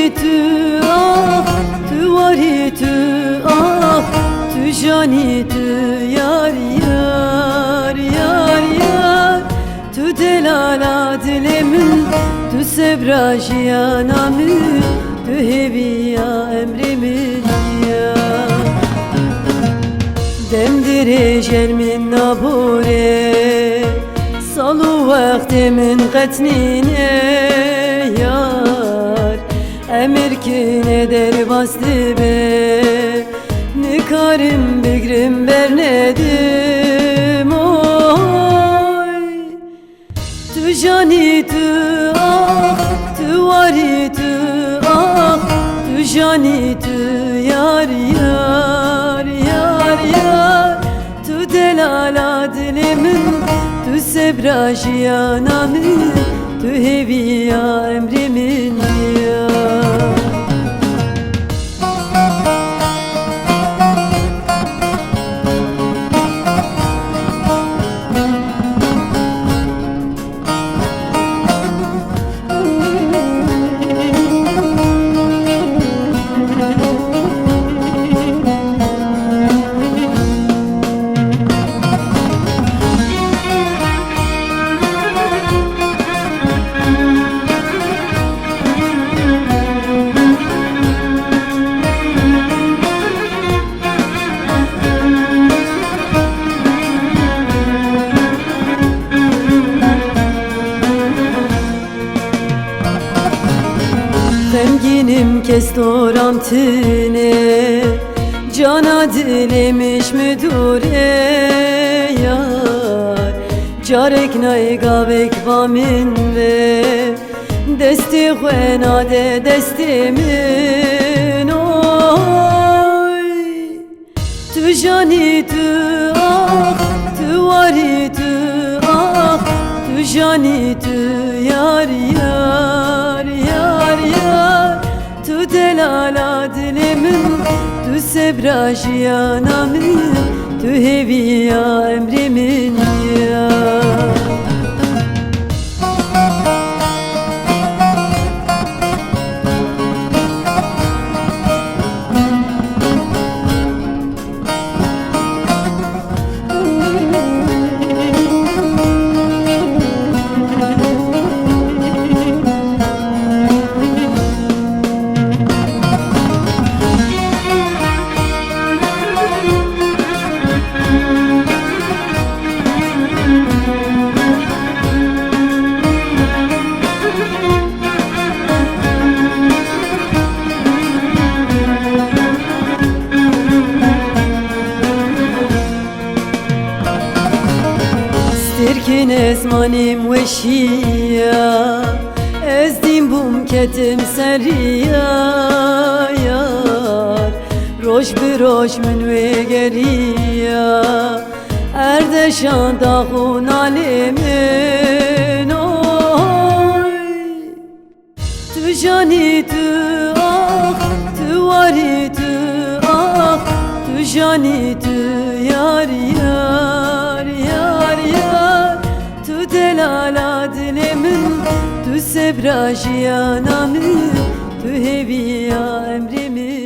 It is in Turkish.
جانی تو آه تو واری تو آه تو جانی تو یار یار یار یار تو دلالا dilimin tu sebra jiyanamı tu heviya emrimin ya demdire jelmin nabure salu vaktimin qetnine yar emir ki ne der bastı be nikarim bigrim bernedim oy tu jani tu ah tu vari tu ah tu jani tu yar yar yar yar tu delala dilimin tu sebra jiyanamı tu heviya emrimin ya Gemginim kestorantine cana dilemiş müdüre yar carek nay gavek vamin ve desti xwena de destimin oy tu jani tu ah tu vari tu ah tu jani tu yar yar yar yar tu delala dilimin tu sebra jiyanamı tu heviya emrimin ya Tirkin ezmanim veşiya ezdim bum ketim seriya yar roş bir roş min ve geriya erdeşan dağun alimin oy tu jani tu ah tu vari tu ah tu jani tu yar yar yar yar tu delala dilimin tu sebra jiyanamı tu heviya emrimin